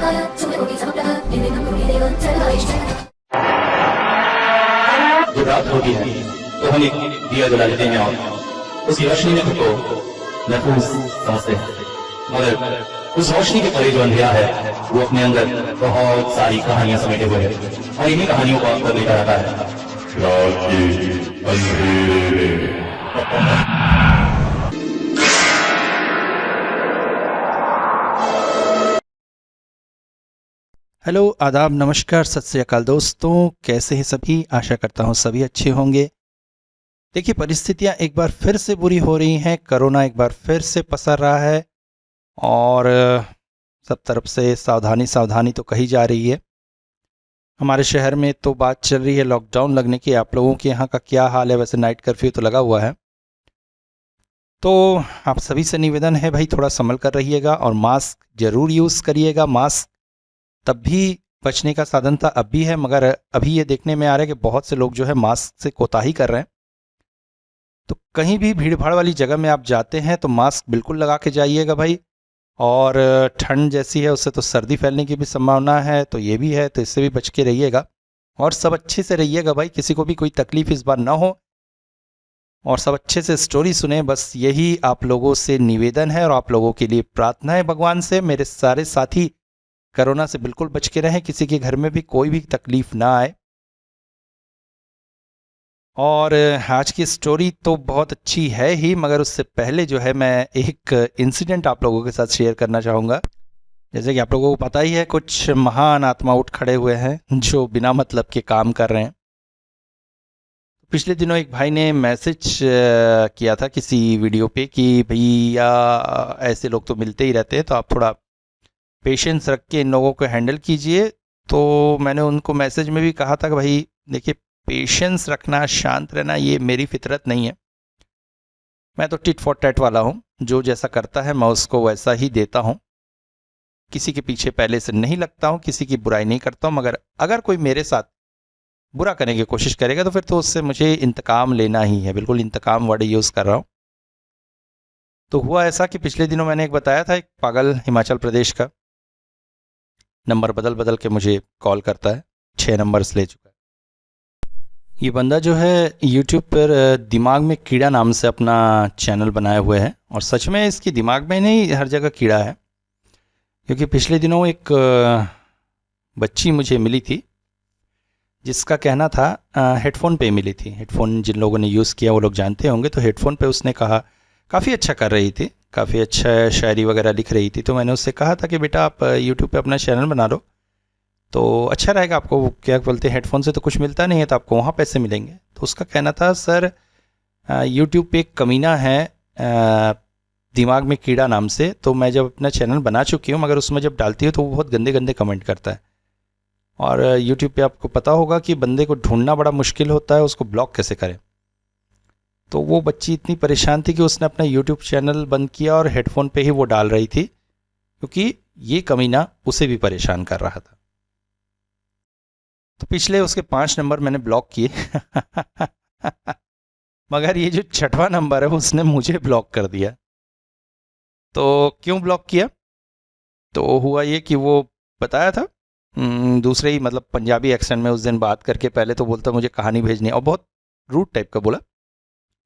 जब रात होती है तो हम एक दिया जला लेते हैं और उस रोशनी में खुद को महफूज समझते हैं, मगर उस रोशनी के परे जो अंधेरा है वो अपने अंदर बहुत सारी कहानियां समेटे हुए हैं और इन्हीं कहानियों को आपको लेकर आता है रात के अंधेरे में। हेलो, आदाब, नमस्कार, सत श्री अकाल दोस्तों, कैसे हैं सभी। आशा करता हूं सभी अच्छे होंगे। देखिए, परिस्थितियां एक बार फिर से बुरी हो रही हैं। कोरोना एक बार फिर से पसर रहा है और सब तरफ से सावधानी सावधानी तो कही जा रही है। हमारे शहर में तो बात चल रही है लॉकडाउन लगने की। आप लोगों के यहाँ का क्या हाल है? वैसे नाइट कर्फ्यू तो लगा हुआ है, तो आप सभी से निवेदन है भाई थोड़ा संभल कर रहिएगा और मास्क ज़रूर यूज़ करिएगा। मास्क तब भी बचने का साधन था, अब भी है, मगर अभी ये देखने में आ रहा है कि बहुत से लोग जो है मास्क से कोताही कर रहे हैं। तो कहीं भी भीड़ भाड़ वाली जगह में आप जाते हैं तो मास्क बिल्कुल लगा के जाइएगा भाई। और ठंड जैसी है उससे तो सर्दी फैलने की भी संभावना है, तो ये भी है, तो इससे भी बच के रहिएगा और सब अच्छे से रहिएगा भाई। किसी को भी कोई तकलीफ इस बार ना हो और सब अच्छे से स्टोरी सुने, बस यही आप लोगों से निवेदन है और आप लोगों के लिए प्रार्थना है भगवान से। मेरे सारे साथी कोरोना से बिल्कुल बच के रहें, किसी के घर में भी कोई भी तकलीफ ना आए। और आज की स्टोरी तो बहुत अच्छी है ही, मगर उससे पहले जो है मैं एक इंसिडेंट आप लोगों के साथ शेयर करना चाहूँगा। जैसे कि आप लोगों को पता ही है, कुछ महान आत्मा उठ खड़े हुए हैं जो बिना मतलब के काम कर रहे हैं। पिछले दिनों एक भाई ने मैसेज किया था किसी वीडियो पे कि भैया ऐसे लोग तो मिलते ही रहते हैं, तो आप थोड़ा पेशेंस रख के इन लोगों को हैंडल कीजिए। तो मैंने उनको मैसेज में भी कहा था कि भाई देखिए, पेशेंस रखना, शांत रहना, ये मेरी फितरत नहीं है। मैं तो टिट फॉर टैट वाला हूँ, जो जैसा करता है मैं उसको वैसा ही देता हूँ। किसी के पीछे पहले से नहीं लगता हूँ, किसी की बुराई नहीं करता हूँ, मगर अगर कोई मेरे साथ बुरा करने की कोशिश करेगा तो फिर तो उससे मुझे इंतकाम लेना ही है। बिल्कुल इंतकाम वर्ड यूज़ कर रहा हूँ। तो हुआ ऐसा कि पिछले दिनों मैंने एक बताया था, एक पागल हिमाचल प्रदेश का नंबर बदल बदल के मुझे कॉल करता है, 6 नंबर्स ले चुका है। ये बंदा जो है यूट्यूब पर दिमाग में कीड़ा नाम से अपना चैनल बनाए हुए है और सच में इसकी दिमाग में नहीं, हर जगह कीड़ा है। क्योंकि पिछले दिनों एक बच्ची मुझे मिली थी जिसका कहना था, हेडफोन पे मिली थी। हेडफोन जिन लोगों ने यूज़ किया वो लोग जानते होंगे। तो हेडफोन पे उसने कहा, काफ़ी अच्छा कर रही थी, काफ़ी अच्छा शायरी वगैरह लिख रही थी। तो मैंने उससे कहा था कि बेटा आप यूट्यूब पे अपना चैनल बना लो तो अच्छा रहेगा। आपको क्या बोलते हैं, हेडफोन से तो कुछ मिलता नहीं है, तो आपको वहाँ पैसे मिलेंगे। तो उसका कहना था, सर यूट्यूब पे एक कमीना है दिमाग में कीड़ा नाम से, तो मैं जब अपना चैनल बना चुकी हूँ, मगर उसमें जब डालती हूँ तो वो बहुत गंदे गंदे कमेंट करता है। और यूट्यूब पे आपको पता होगा कि बंदे को ढूंढना बड़ा मुश्किल होता है, उसको ब्लॉक कैसे करें। तो वो बच्ची इतनी परेशान थी कि उसने अपना यूट्यूब चैनल बंद किया और हेडफोन पे ही वो डाल रही थी, क्योंकि ये कमीना उसे भी परेशान कर रहा था। तो पिछले उसके 5 नंबर मैंने ब्लॉक किए मगर ये जो 6वां नंबर है उसने मुझे ब्लॉक कर दिया। तो क्यों ब्लॉक किया? तो हुआ ये कि वो बताया था दूसरे ही मतलब पंजाबी एक्सेंट में उस दिन बात करके, पहले तो बोलता मुझे कहानी भेजनी, और बहुत रूड टाइप का बोला।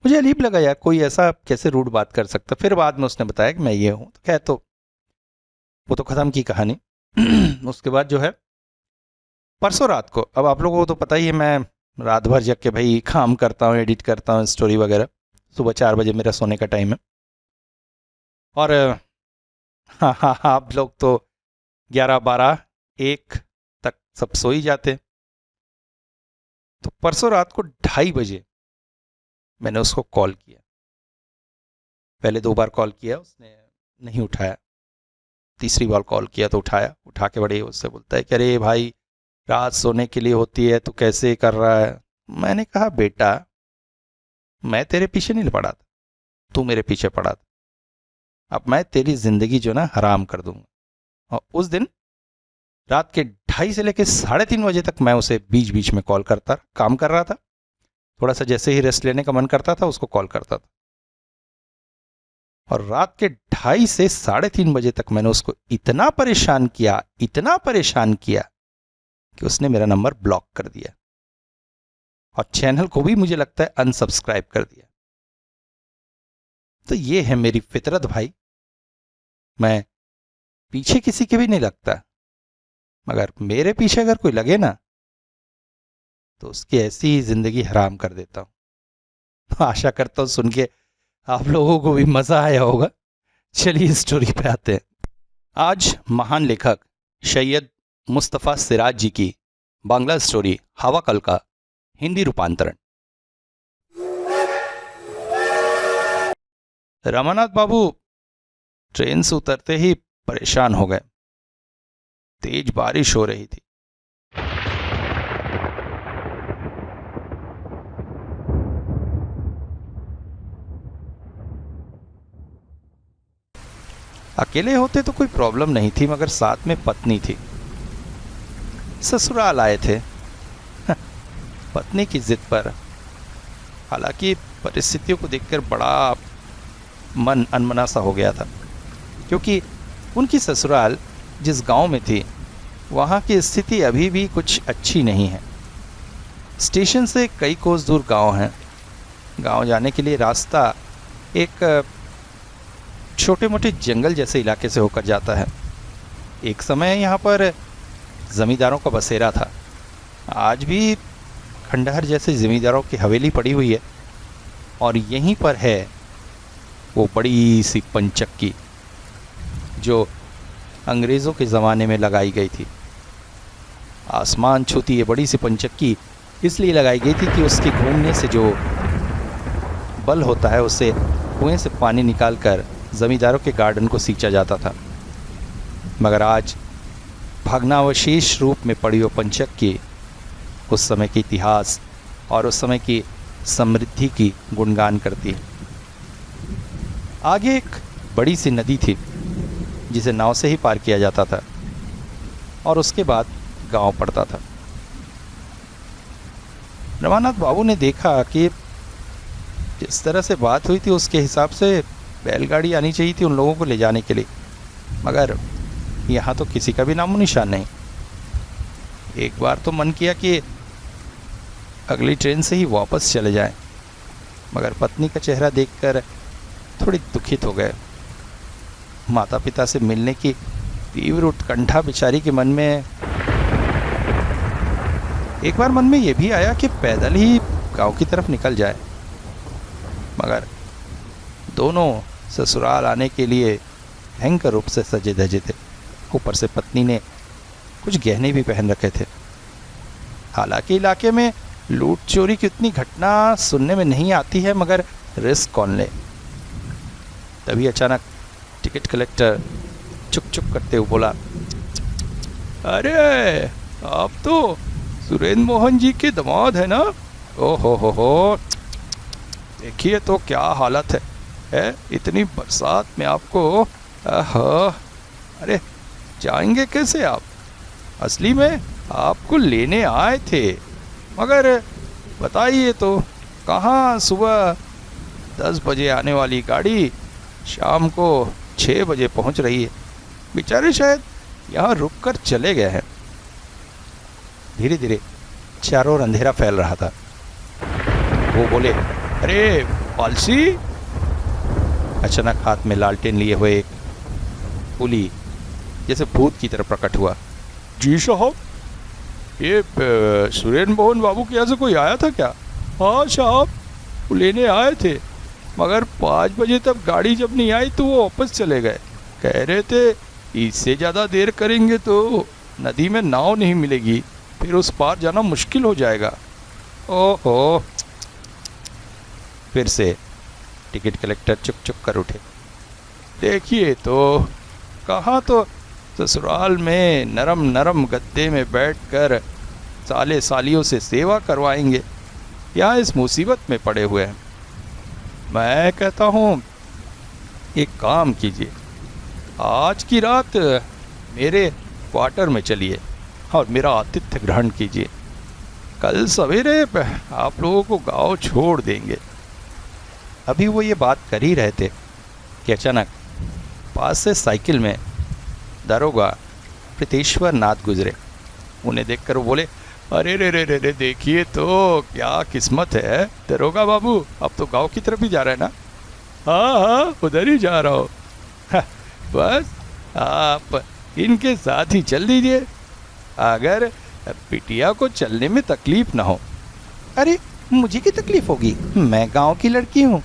मुझे अजीब लगा यार, कोई ऐसा कैसे रूड बात कर सकता। फिर बाद में उसने बताया कि मैं ये हूँ, तो खैर, तो वो तो ख़त्म की कहानी उसके बाद जो है परसों रात को, अब आप लोगों को तो पता ही है मैं रात भर जग के भाई काम करता हूँ, एडिट करता हूँ स्टोरी वगैरह। सुबह 4 बजे मेरा सोने का टाइम है और हाँ हाँ हाँ, आप लोग तो 11, 12, 1 तक सब सो ही जाते। तो परसों रात को 2:30 बजे मैंने उसको कॉल किया। पहले 2 बार कॉल किया, उसने नहीं उठाया। तीसरी बार कॉल किया तो उठाया। उठा के बड़े उससे बोलता है कि अरे भाई, रात सोने के लिए होती है तो कैसे कर रहा है। मैंने कहा, बेटा मैं तेरे पीछे नहीं पड़ा था, तू मेरे पीछे पड़ा था। अब मैं तेरी ज़िंदगी जो ना हराम कर दूंगा। और उस दिन रात के 2:30 से लेकर 3:30 बजे तक मैं उसे बीच बीच में कॉल करता, काम कर रहा था। थोड़ा सा जैसे ही रेस्ट लेने का मन करता था उसको कॉल करता था। और रात के 2:30 से 3:30 बजे तक मैंने उसको इतना परेशान किया कि उसने मेरा नंबर ब्लॉक कर दिया और चैनल को भी मुझे लगता है अनसब्सक्राइब कर दिया। तो ये है मेरी फितरत भाई। मैं पीछे किसी के भी नहीं लगता, मगर मेरे पीछे अगर कोई लगे ना तो उसकी ऐसी ही जिंदगी हराम कर देता हूं। आशा करता हूं सुन के आप लोगों को भी मजा आया होगा। चलिए स्टोरी पे आते हैं। आज महान लेखक सैयद मुस्तफ़ा सिराज जी की बांग्ला स्टोरी हवा कल का हिंदी रूपांतरण। रमानाथ बाबू ट्रेन से उतरते ही परेशान हो गए। तेज बारिश हो रही थी। अकेले होते तो कोई प्रॉब्लम नहीं थी, मगर साथ में पत्नी थी। ससुराल आए थे पत्नी की जिद पर। हालांकि परिस्थितियों को देखकर बड़ा मन अनमना सा हो गया था, क्योंकि उनकी ससुराल जिस गांव में थी वहां की स्थिति अभी भी कुछ अच्छी नहीं है। स्टेशन से कई कोस दूर गांव है। गांव जाने के लिए रास्ता एक छोटे मोटे जंगल जैसे इलाके से होकर जाता है। एक समय यहाँ पर ज़मींदारों का बसेरा था। आज भी खंडहर जैसे ज़मींदारों की हवेली पड़ी हुई है और यहीं पर है वो बड़ी सी पंचक्की जो अंग्रेज़ों के ज़माने में लगाई गई थी। आसमान छूती ये बड़ी सी पंचक्की इसलिए लगाई गई थी कि उसके घूमने से जो बल होता है उससे कुएं से पानी निकालकर ज़मींदारों के गार्डन को सींचा जाता था। मगर आज भग्नावशेष रूप में पड़ी वो पंचक्की उस समय के इतिहास और उस समय की समृद्धि की गुणगान करती है। आगे एक बड़ी सी नदी थी जिसे नाव से ही पार किया जाता था और उसके बाद गांव पड़ता था। रमानाथ बाबू ने देखा कि जिस तरह से बात हुई थी उसके हिसाब से बैलगाड़ी आनी चाहिए थी उन लोगों को ले जाने के लिए, मगर यहाँ तो किसी का भी नामो निशान नहीं। एक बार तो मन किया कि अगली ट्रेन से ही वापस चले जाएं, मगर पत्नी का चेहरा देखकर थोड़ी दुखित हो गए। माता पिता से मिलने की तीव्र उत्कंठा बेचारी के मन में। एक बार मन में यह भी आया कि पैदल ही गांव की तरफ निकल जाए, मगर दोनों ससुराल आने के लिए भयंकर रूप से सजे धजे थे। ऊपर से पत्नी ने कुछ गहने भी पहन रखे थे। हालांकि इलाके में लूट चोरी की उतनी घटना सुनने में नहीं आती है, मगर रिस्क कौन ले। तभी अचानक टिकट कलेक्टर चुप चुप करते हुए बोला, अरे आप तो सुरेंद्र मोहन जी के दामाद है ना? ओहो हो, देखिए तो क्या हालत है इतनी बरसात में आपको। अरे जाएंगे कैसे आप? असली में आपको लेने आए थे, मगर बताइए तो कहाँ सुबह 10 बजे आने वाली गाड़ी शाम को 6 बजे पहुंच रही है। बेचारे शायद यहाँ रुक कर चले गए हैं। धीरे धीरे चारों ओर अंधेरा फैल रहा था। वो बोले, अरे पालसी। अचानक हाथ में लालटेन लिए हुए एक पुली जैसे भूत की तरह प्रकट हुआ। जी साहब, ये सुरेंद्र मोहन बाबू के यहाँ से कोई आया था क्या? हाँ साहब, वो लेने आए थे, मगर 5 बजे तक गाड़ी जब नहीं आई तो वो वापस चले गए। कह रहे थे इससे ज़्यादा देर करेंगे तो नदी में नाव नहीं मिलेगी, फिर उस पार जाना मुश्किल हो जाएगा। ओहो। फिर से टिकट कलेक्टर चुप चुप कर उठे। देखिए तो कहाँ तो ससुराल में नरम नरम गद्दे में बैठकर साले सालियों से सेवा करवाएंगे, यहाँ इस मुसीबत में पड़े हुए हैं। मैं कहता हूँ एक काम कीजिए, आज की रात मेरे क्वार्टर में चलिए और मेरा आतिथ्य ग्रहण कीजिए। कल सवेरे आप लोगों को गांव छोड़ देंगे। अभी वो ये बात कर ही रहे थे कि अचानक पास से साइकिल में दरोगा प्रीतेश्वर नाथ गुजरे। उन्हें देखकर वो बोले, अरे रे रे रे रे, देखिए तो क्या किस्मत है दरोगा बाबू, अब तो गांव की तरफ ही जा रहे हैं ना? हाँ हाँ, उधर ही जा रहा हूँ। बस आप इनके साथ ही चल दीजिए, अगर बिटिया को चलने में तकलीफ ना हो। अरे मुझे क्या तकलीफ होगी, मैं गांव की लड़की हूँ।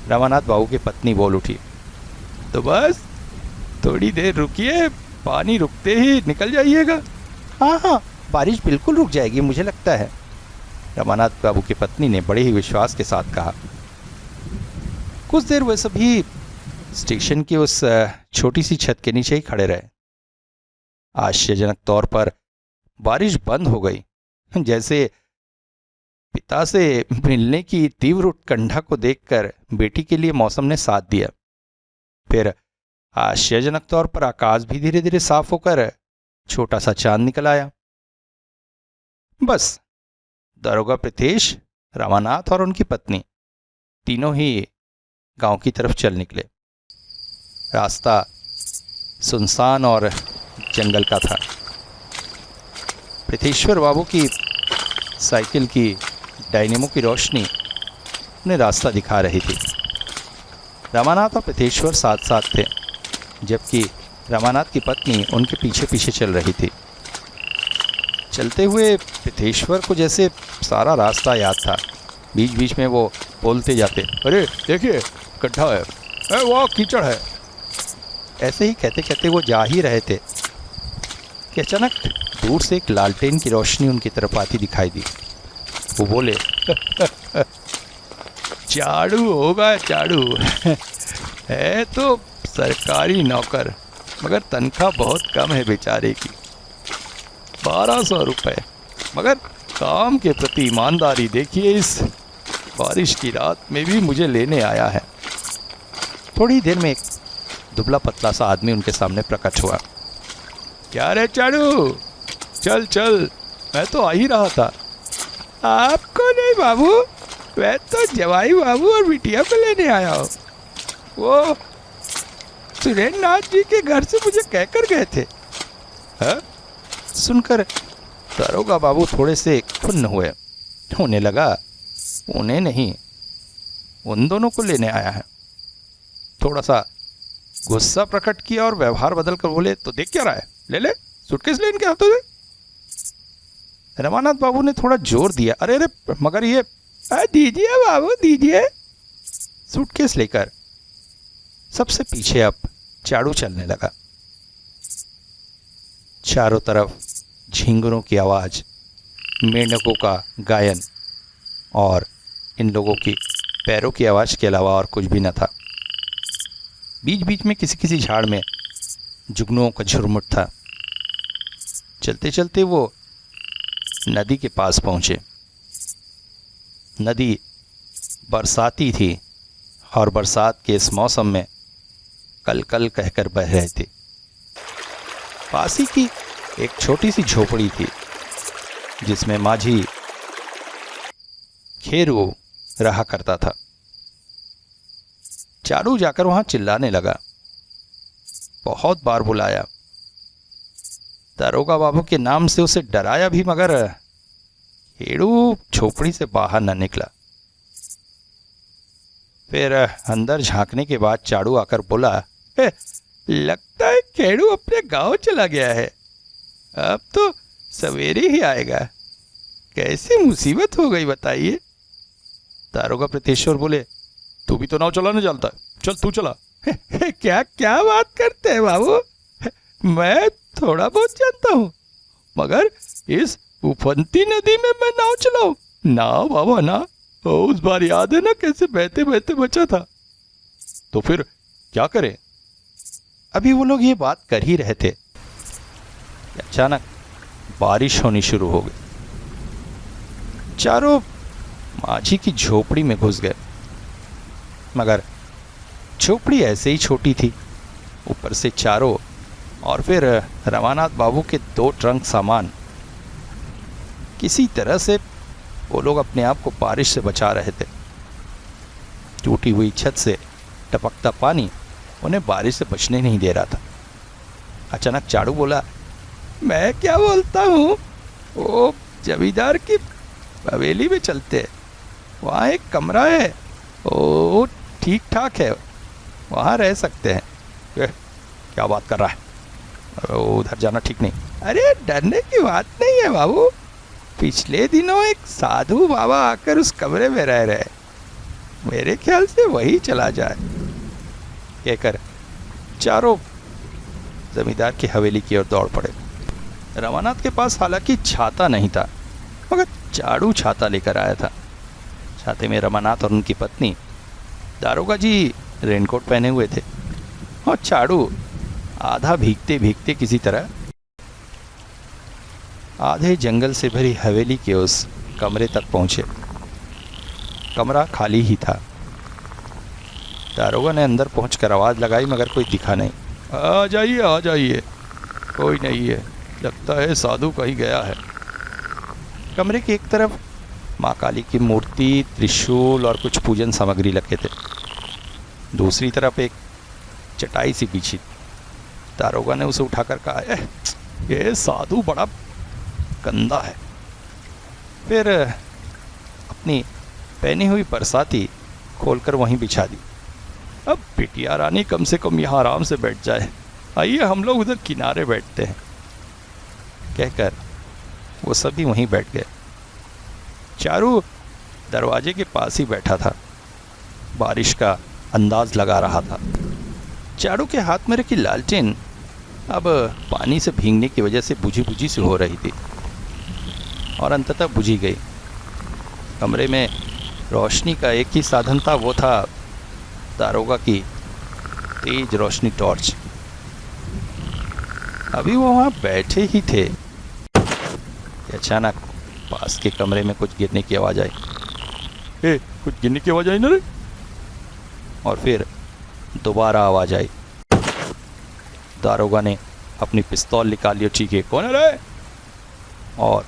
रमानाथ बाबू की पत्नी बोल उठी। तो बस थोड़ी देर रुकिए, पानी रुकते ही निकल जाइएगा। हाँ हाँ, बारिश बिल्कुल रुक जाएगी मुझे लगता है, रमानाथ बाबू की पत्नी ने बड़े ही विश्वास के साथ कहा। कुछ देर वे सभी स्टेशन की उस छोटी सी छत के नीचे ही खड़े रहे। आश्चर्यजनक तौर पर बारिश बंद हो गई, जैसे पिता से मिलने की तीव्र उत्कंठा को देखकर बेटी के लिए मौसम ने साथ दिया। फिर आश्चर्यजनक तौर पर आकाश भी धीरे धीरे साफ होकर छोटा सा चांद निकल आया। बस दरोगा प्रीतेश, रमानाथ और उनकी पत्नी तीनों ही गांव की तरफ चल निकले। रास्ता सुनसान और जंगल का था। प्रीतेश्वर बाबू की साइकिल की डायनेमो की रोशनी उन्हें रास्ता दिखा रही थी। रमानाथ और प्रीतेश्वर साथ साथ थे, जबकि रमानाथ की पत्नी उनके पीछे पीछे चल रही थी। चलते हुए प्रीतेश्वर को जैसे सारा रास्ता याद था। बीच बीच में वो बोलते जाते, अरे देखिए गड्ढा है, वो कीचड़ है। ऐसे ही कहते कहते वो जा ही रहे थे कि अचानक दूर से एक लालटेन की रोशनी उनकी तरफ आती दिखाई दी। वो बोले, चाड़ू होगा चाड़ू। है तो सरकारी नौकर, मगर तनख्वाह बहुत कम है बेचारे की, 1200 रुपये, मगर काम के प्रति ईमानदारी देखिए, इस बारिश की रात में भी मुझे लेने आया है। थोड़ी देर में एक दुबला पतला सा आदमी उनके सामने प्रकट हुआ। क्या रे चाड़ू, चल चल, मैं तो आ ही रहा था। आपको नहीं बाबू, मैं तो जवाई बाबू और बिटिया को लेने आया हूँ। वो सुरेंद्र नाथ जी के घर से मुझे कहकर गए थे। हाँ? सुनकर दरोगा बाबू थोड़े से खुन्न हुए। उन्हें लगा उन्हें नहीं, उन दोनों को लेने आया है। थोड़ा सा गुस्सा प्रकट किया और व्यवहार बदल कर बोले, तो देख क्या रहा है, ले ले सूटकेस ले इनके हाथों से। रमानाथ बाबू ने थोड़ा जोर दिया, अरे अरे मगर ये, दीजिए बाबू दीजिए। सूटकेस लेकर सबसे पीछे अब चाड़ू चलने लगा। चारों तरफ झींगुरों की आवाज, मेंढकों का गायन और इन लोगों की पैरों की आवाज के अलावा और कुछ भी न था। बीच बीच में किसी किसी झाड़ में जुगनुओं का झुरमुट था। चलते चलते वो नदी के पास पहुंचे। नदी बरसाती थी और बरसात के इस मौसम में कल कल कहकर बह रहे थे। पास ही की एक छोटी सी झोपड़ी थी जिसमें माझी खेरू रहा करता था। चारू जाकर वहां चिल्लाने लगा। बहुत बार बुलाया, दरोगा बाबू के नाम से उसे डराया भी, मगर खेड़ू झोपड़ी से बाहर न निकला। फिर अंदर झांकने के बाद चाड़ू आकर बोला, लगता है खेड़ू अपने गांव चला गया है, अब तो सवेरे ही आएगा। कैसी मुसीबत हो गई बताइए। दारोगा प्रीतेश्वर बोले, तू भी तो नाव चलाने जानता है, चल तू चला। क्या क्या बात करते हैं बाबू, मैं थोड़ा बहुत जानता हूँ, मगर इस उफनती नदी में मैं नाव चलाऊं? ना बाबा ना, उस बार याद है ना कैसे बहते बहते बचा था। तो फिर क्या करें? अभी वो लोग ये बात कर ही रहे थे, अचानक बारिश होनी शुरू हो गई। चारों माझी की झोपड़ी में घुस गए, मगर झोपड़ी ऐसे ही छोटी थी, ऊपर से चारों और फिर रमानाथ बाबू के 2 ट्रंक सामान। किसी तरह से वो लोग अपने आप को बारिश से बचा रहे थे। टूटी हुई छत से टपकता पानी उन्हें बारिश से बचने नहीं दे रहा था। अचानक चाड़ू बोला, मैं क्या बोलता हूँ, वो जमींदार की हवेली में चलते हैं, वहाँ एक कमरा है, वो ठीक ठाक है, वहाँ रह सकते हैं। क्या बात कर रहा है, उधर जाना ठीक नहीं। अरे डरने की बात नहीं है बाबू, पिछले दिनों एक साधु बाबा आकर उस कमरे में रह रहे, मेरे ख्याल से वही चला जाए। कहकर चारों जमींदार की हवेली की ओर दौड़ पड़े। रमानाथ के पास हालांकि छाता नहीं था, मगर चाड़ू छाता लेकर आया था। छाते में रमानाथ और उनकी पत्नी दारोगा जी रेनकोट पहने हुए थे और चाड़ू आधा भीगते भीगते किसी तरह आधे जंगल से भरी हवेली के उस कमरे तक पहुंचे। कमरा खाली ही था। दारोगा ने अंदर पहुंचकर आवाज़ लगाई, मगर कोई दिखा नहीं। आ जाइए, कोई नहीं है, लगता है साधु कहीं गया है। कमरे की एक तरफ माँ काली की मूर्ति, त्रिशूल और कुछ पूजन सामग्री रखे थे। दूसरी तरफ एक चटाई सी बिछी। दारोगा ने उसे उठाकर कहा, ये साधु बड़ा गंदा है। फिर अपनी पहनी हुई बरसाती खोलकर वहीं बिछा दी। अब बिटिया रानी कम से कम यहाँ आराम से बैठ जाए, आइए हम लोग उधर किनारे बैठते हैं। कहकर वो सभी वहीं बैठ गए। चारू दरवाजे के पास ही बैठा था, बारिश का अंदाज लगा रहा था। चारू के हाथ में रखी लालटेन अब पानी से भीगने की वजह से बुझी बुझी सी हो रही थी और अंततः बुझी गई। कमरे में रोशनी का एक ही साधन था, वो था दारोगा की तेज रोशनी टॉर्च। अभी वो वहाँ बैठे ही थे कि अचानक पास के कमरे में कुछ गिरने की आवाज़ आई। कुछ गिरने की आवाज़ आई ना रे। और फिर दोबारा आवाज़ आई। दारोगा ने अपनी पिस्तौल निकाली और चीखे, कौन है रे? और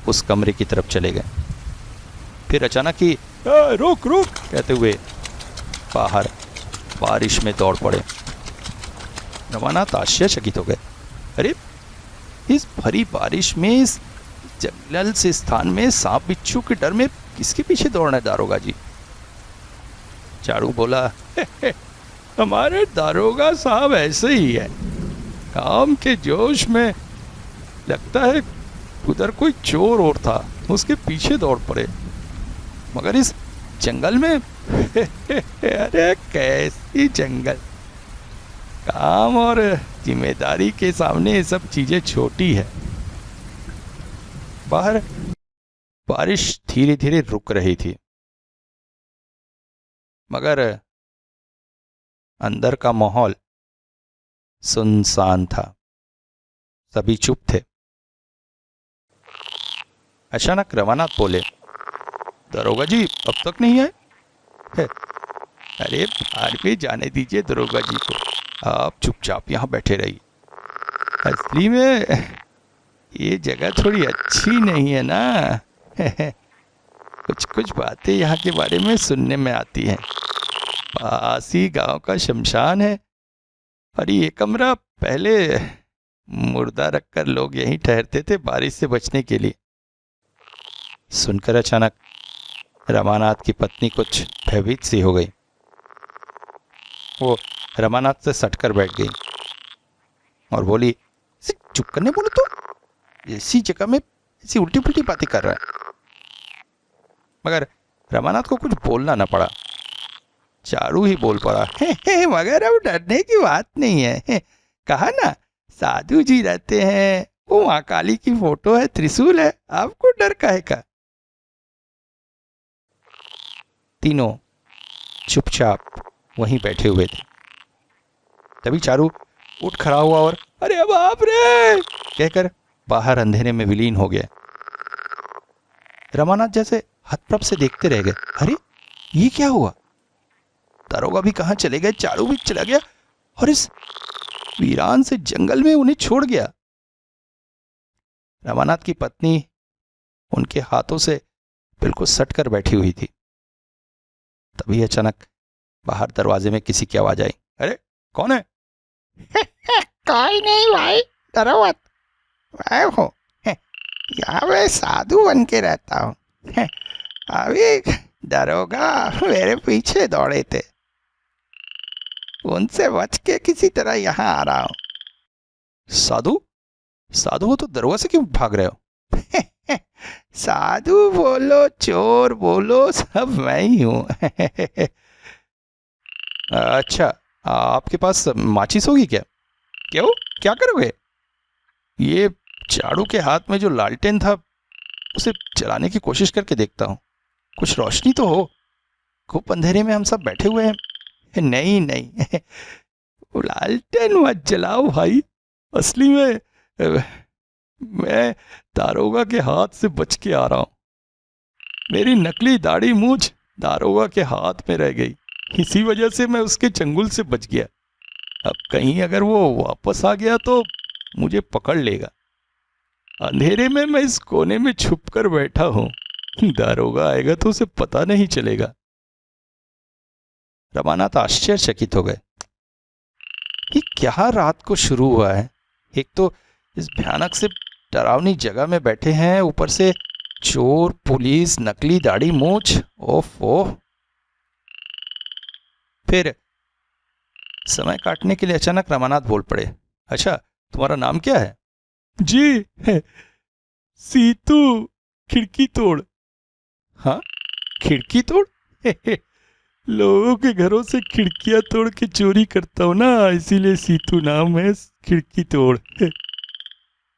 उस कमरे की तरफ चले गए। फिर अचानक ही रुक कहते हुए बाहर बारिश में दौड़ पड़े। रमानाथ आश्चर्यचकित हो गए। अरे इस भरी बारिश में, इस जंगल से स्थान में सांप बिच्छू के डर में किसके पीछे दौड़ना है दारोगा जी? चाड़ू बोला, हमारे दारोगा साहब ऐसे ही है, काम के जोश में लगता है उधर कोई चोर और था, उसके पीछे दौड़ पड़े, मगर इस जंगल में अरे कैसी जंगल, काम और जिम्मेदारी के सामने ये सब चीजें छोटी है। बाहर बारिश धीरे धीरे रुक रही थी, मगर अंदर का माहौल सुनसान था, सभी चुप थे। अचानक रमानाथ बोले, दरोगा जी अब तक नहीं आए? अरे बाहर में जाने दीजिए दरोगा जी को, आप चुपचाप यहाँ बैठे रहिए। असली में ये जगह थोड़ी अच्छी नहीं है ना। कुछ कुछ बातें यहाँ के बारे में सुनने में आती हैं। पास ही गांव का शमशान है और ये कमरा पहले मुर्दा रखकर लोग यहीं ठहरते थे बारिश से बचने के लिए। सुनकर अचानक रमानाथ की पत्नी कुछ भयभीत सी हो गई। वो रमानाथ से सटकर बैठ गई और बोली, चुप करने बोलो तो, ऐसी जगह में ऐसी उल्टी पुल्टी बातें कर रहा है। मगर रमानाथ को कुछ बोलना न पड़ा। चारू ही बोल पड़ा, मगर अब डरने की बात नहीं है, कहा ना साधु जी रहते हैं, वो माँ काली की फोटो है, त्रिशूल है, आपको डर काहे का? तीनों चुपचाप वहीं बैठे हुए थे। तभी चारू उठ खड़ा हुआ और अरे बाप रे कहकर बाहर अंधेरे में विलीन हो गया। रमानाथ जैसे हतप्रभ से देखते रह गए। अरे ये क्या हुआ? दारोगा भी कहाँ चले गए, चारू भी चला गया और इस वीरान से जंगल में उन्हें छोड़ गया। रमानाथ की पत्नी उनके हाथों से बिल्कुल सटकर बैठी हुई थी। तभी अचानक बाहर दरवाजे में किसी की आवाज आई। अरे कौन है? कोई नहीं भाई, डरो मत। मैं हूँ, यहाँ मैं साधु बन के रहता हूँ। अभी दरोगा मेरे पीछे दौड़े थे, उनसे बच के किसी तरह यहाँ आ रहा हूँ। साधु? साधु हो तो दरवाजे से क्यों भाग रहे हो? साधु बोलो, चोर बोलो, सब मैं ही हूँ। अच्छा, आपके पास माचिस होगी क्या? क्यों, क्या करोगे? ये झाड़ू के हाथ में जो लालटेन था उसे जलाने की कोशिश करके देखता हूँ, कुछ रोशनी तो हो। खूब अंधेरे में हम सब बैठे हुए हैं। नहीं नहीं, लालटेन मत जलाओ भाई। असली में मैं दारोगा के हाथ से बच के आ रहा हूँ। मेरी नकली दाढ़ी मूंछ दारोगा के हाथ में रह गई, इसी वजह से मैं उसके चंगुल से बच गया। अब कहीं अगर वो वापस आ गया तो मुझे पकड़ लेगा। अंधेरे में मैं इस कोने में छुप कर बैठा हूं, दारोगा आएगा तो उसे पता नहीं चलेगा। रमानाथ आश्चर्यचकित हो गए। ये क्या रात को शुरू हुआ है? एक तो इस भयानक से डरावनी जगह में बैठे हैं, ऊपर से चोर, पुलिस, नकली दाढ़ी मूंछ। ओफो। फिर समय काटने के लिए अचानक रमानाथ बोल पड़े। अच्छा, तुम्हारा नाम क्या है? जी, सीतू खिड़की तोड़। हाँ, खिड़की तोड़? लोगों के घरों से खिड़कियां तोड़ के चोरी करता हूं ना, इसीलिए सीतू नाम है, खिड़की तोड़।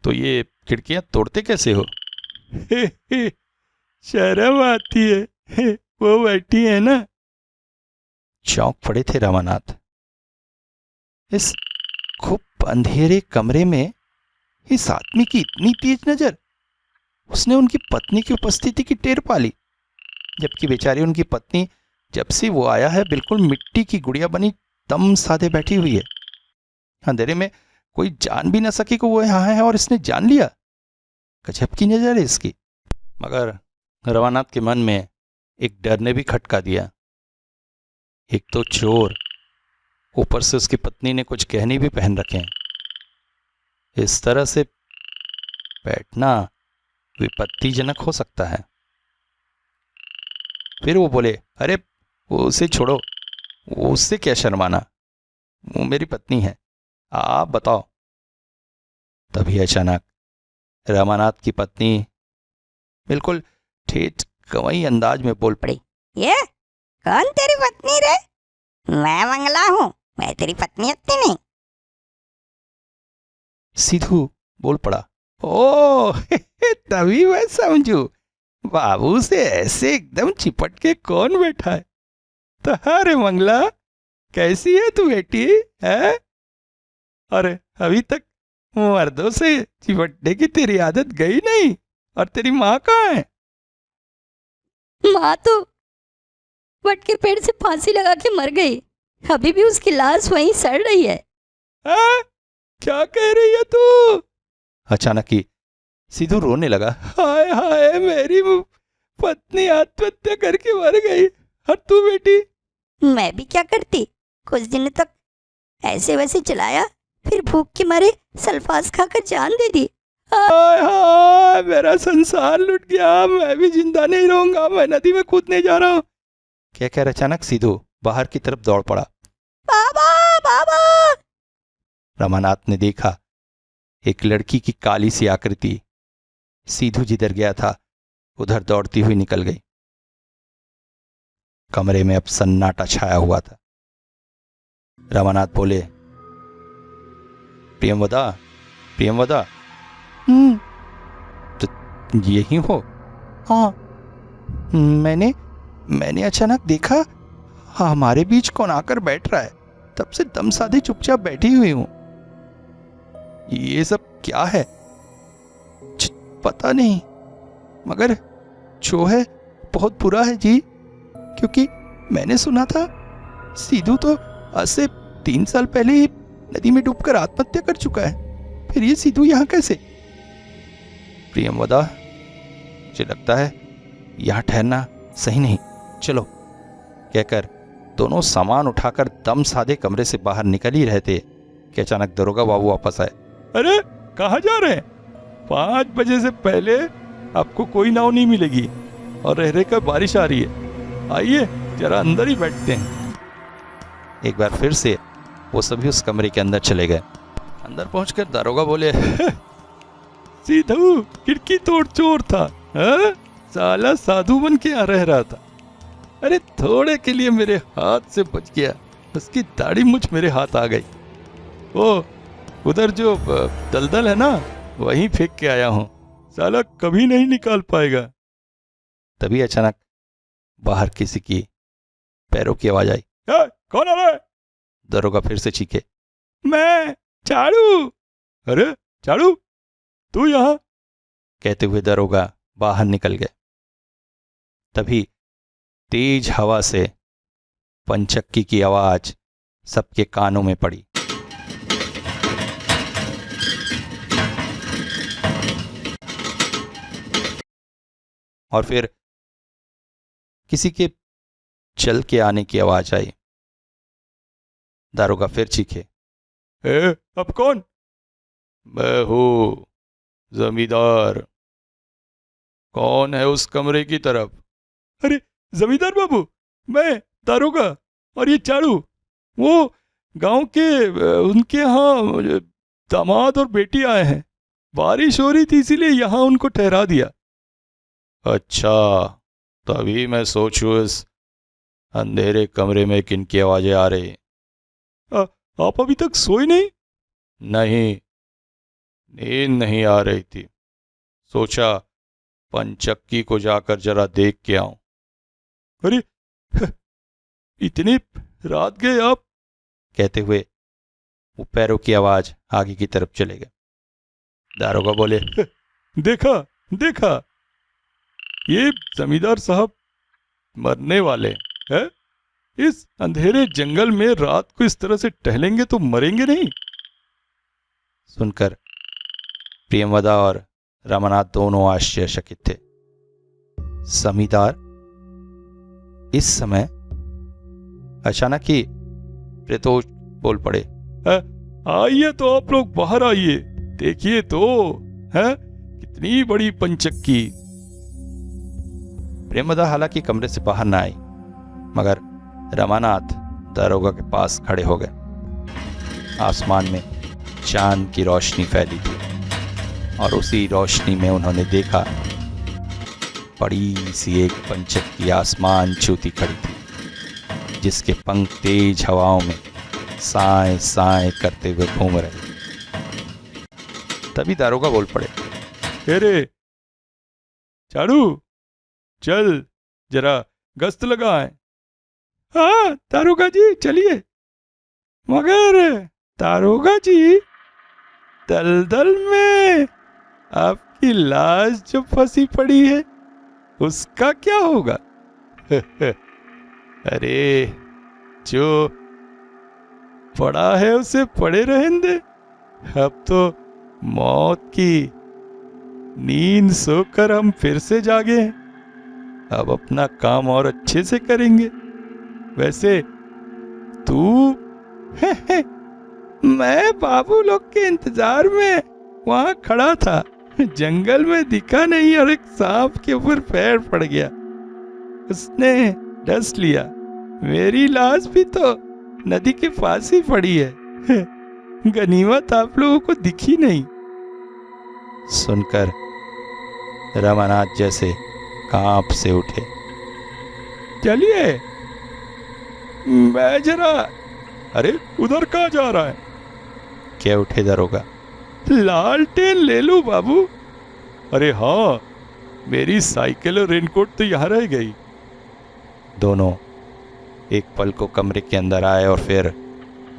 तो ये खिड़कियां तोड़ते कैसे हो? शर्म आती है, वो बैठी है ना। चौंक पड़े थे रमानाथ। इस खूब अंधेरे कमरे में इस आदमी की इतनी तेज नजर। उसने उनकी पत्नी की उपस्थिति की टेर पा ली, जबकि बेचारी उनकी पत्नी जब से वो आया है बिल्कुल मिट्टी की गुड़िया बनी दम साधे बैठी हुई है। अंधेरे में कोई जान भी ना सके कि वो यहाँ है और इसने जान लिया। गजब की नजर है इसकी। मगर रमानाथ के मन में एक डर ने भी खटका दिया। एक तो चोर, ऊपर से उसकी पत्नी ने कुछ गहने भी पहन रखे हैं। इस तरह से बैठना विपत्तिजनक हो सकता है। फिर वो बोले, अरे वो उसे छोड़ो, वो उससे क्या शर्माना, वो मेरी पत्नी है, आप बताओ। तभी अचानक रमानाथ की पत्नी बिल्कुल ठेठ गंवई अंदाज में बोल पड़ी। ये कौन तेरी पत्नी रे? मैं मंगला हूँ, मैं तेरी पत्नी अपनी नहीं। सीधू बोल पड़ा। ओ, तभी मैं समझू, बाबू से ऐसे एकदम चिपट के कौन बैठा है। तो अरे मंगला, कैसी है तू बेटी? है? अरे अभी तक मर्दों से चिपटने की तेरी आदत गई नहीं। और तेरी माँ कहाँ है? माँ तो वट के पेड़ से फांसी लगा के मर गई, अभी भी उसकी लाश वहीं सड़ रही है। क्या कह रही है तू? अचानक ही सीधू रोने लगा। हाय हाय, मेरी पत्नी आत्महत्या करके मर गई, और तू बेटी? मैं भी क्या करती, कुछ दिनों तक ऐसे वैसे चलाया, फिर भूख के मारे सल्फास खाकर जान दे दी। हाय हाय, मेरा संसार लुट गया, मैं भी जिंदा नहीं रहूंगा, मैं नदी में कूदने जा रहा हूँ। कहकर अचानक सीधू बाहर की तरफ दौड़ पड़ा। बाबा बाबा! रमानाथ ने देखा एक लड़की की काली सी आकृति सीधू जिधर गया था उधर दौड़ती हुई निकल गई। कमरे में अब सन्नाटा छाया हुआ था। रमानाथ बोले, प्रियमवदा, प्रियमवदा, तो यही हो? हाँ, मैंने अचानक देखा हमारे बीच कौन आकर बैठ रहा है, तब से दम साधे चुपचाप बैठी हुई हूं। ये सब क्या है? पता नहीं, मगर जो है बहुत बुरा है जी, क्योंकि मैंने सुना था सीधू तो आज से 3 साल पहले ही नदी में डूबकर आत्महत्या कर चुका है। फिर ये सीधू यहाँ कैसे? प्रियमवदा, मुझे लगता है यहाँ ठहरना सही नहीं, चलो। कहकर दोनों सामान उठाकर दम साधे कमरे से बाहर निकल ही रहे थे कि अचानक दरोगा बाबू वापस आए। अरे कहाँ जा रहे हैं? 5 बजे से पहले आपको कोई नाव नहीं मिलेगी और रह रह कर बारिश आ रही है। आइए जरा अंदर ही बैठते हैं। एक बार फिर से वो सभी उस कमरे के अंदर चले गए। अंदर पहुंचकर दारोगा बोले, सीधू खिड़की तोड़ चोर था, हाँ? साला साधु बन के यहाँ रह रहा था। अरे थोड़े के लिए मेरे हाथ से बच गया, उसकी दाढ़ी मुझ मेरे हाथ आ गई। ओ उधर जो दलदल है ना, वहीं फेंक के आया हूँ, साला कभी नहीं निकाल पाएगा। तभी अचानक बाहर किसी की पैरों की आवाज आई। कौन आ रहा है? दरोगा फिर से चीखे, मैं चाड़ू। अरे चाड़ू तू यहाँ? कहते हुए दरोगा बाहर निकल गए। तभी तेज हवा से पंचक्की की आवाज सबके कानों में पड़ी। और फिर किसी के चल के आने की आवाज आई। दारोगा फिर चीखे, अब कौन? मैं हूँ जमींदार। कौन है उस कमरे की तरफ? अरे जमींदार बाबू, मैं दारोगा और ये चाड़ू, वो गांव के उनके यहाँ दामाद और बेटी आए हैं। बारिश हो रही थी इसीलिए यहाँ उनको ठहरा दिया। अच्छा, तभी मैं सोचूं इस अंधेरे कमरे में किनकी आवाजें आ रही। आप अभी तक सोए नहीं? नहीं, नींद नहीं आ रही थी। सोचा पंचक्की को जाकर जरा देख के आऊं। अरे इतनी रात गए आप? कहते हुए वो पैरों की आवाज आगे की तरफ चले गए। दारोगा बोले, देखा देखा, ये जमींदार साहब मरने वाले हैं। इस अंधेरे जंगल में रात को इस तरह से टहलेंगे तो मरेंगे नहीं। सुनकर प्रियमदा और रमानाथ दोनों आश्चर्यचकित थे। जमींदार इस समय अचानक ही प्रेतोष बोल पड़े, आइए तो आप लोग बाहर आइए, देखिए तो है कितनी बड़ी पंचक्की। प्रेमदा हालांकि कमरे से बाहर न आई, मगर रमानाथ दारोगा के पास खड़े हो गए। आसमान में चांद की रोशनी फैली थी और उसी रोशनी में उन्होंने देखा बड़ी सी एक पंचक्की आसमान छूती खड़ी थी, जिसके पंख तेज हवाओं में साए साए करते हुए घूम रहे। तभी दारोगा बोल पड़े, अरे चाड़ू, चल जरा गश्त लगाएं। हाँ दारोगा जी चलिए। मगर दारोगा जी, दलदल में आपकी लाश जो फंसी पड़ी है उसका क्या होगा? अरे जो पड़ा है उसे पड़े रहने दे। अब तो मौत की नींद सोकर हम फिर से जागे हैं। अब अपना काम और अच्छे से करेंगे। वैसे तू मैं बाबू लोग के इंतजार में वहां खड़ा था, जंगल में दिखा नहीं और एक सांप के ऊपर पैर पड़ गया, उसने डस लिया। मेरी लाश भी तो नदी के पास ही पड़ी है। गनीमत आप लोगों को दिखी नहीं। सुनकर रमानाथ जैसे कांप से उठे। चलिए मैं जरा, अरे उधर कहाँ जा रहा है? क्या उठे दारोगा, लालटेन ले लो बाबू। अरे हाँ, मेरी साइकिल और रेनकोट तो यहाँ रह गई। दोनों एक पल को कमरे के अंदर आए और फिर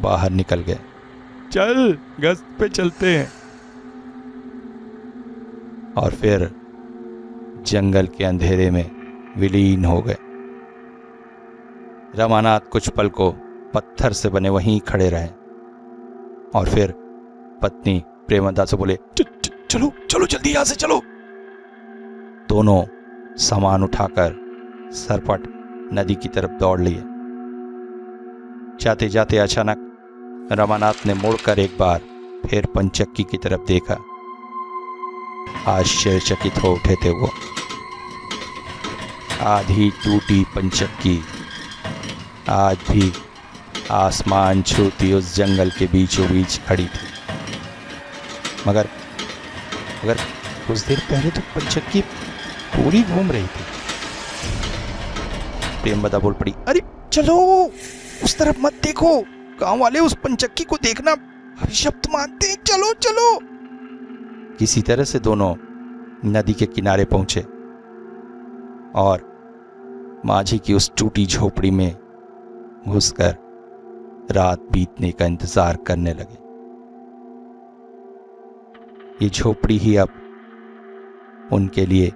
बाहर निकल गए। चल गश्त पे चलते हैं। और फिर जंगल के अंधेरे में विलीन हो गए। रमानाथ कुछ पल को पत्थर से बने वहीं खड़े रहे और फिर पत्नी प्रेमदा से बोले, चलो चलो जल्दी यहां से चलो। दोनों सामान उठाकर सरपट नदी की तरफ दौड़ लिए। जाते जाते अचानक रमानाथ ने मुड़कर एक बार फिर पंचक्की की तरफ देखा। आश्चर्यचकित हो उठे थे वो। आधी टूटी पंचक्की आज भी आसमान छूती उस जंगल के बीचों बीच खड़ी थी। मगर कुछ देर पहले तो पंचक्की पूरी घूम रही थी। प्रेमवदा बोल पड़ी, अरे चलो, उस तरफ मत देखो, गांव वाले उस पंचक्की को देखना अभिशप्त मानते हैं, चलो चलो। किसी तरह से दोनों नदी के किनारे पहुंचे और माझी की उस टूटी झोपड़ी में घुसकर रात बीतने का इंतजार करने लगे। ये झोपड़ी ही अब उनके लिए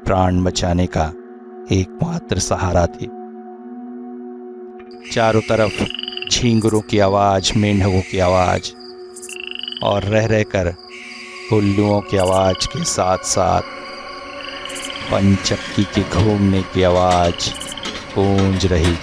प्राण बचाने का एकमात्र सहारा थी। चारों तरफ झींगुरों की आवाज, मेंढकों की आवाज और रह रहकर उल्लुओं की आवाज के साथ साथ पंचक्की के घूमने की आवाज गूंज रही।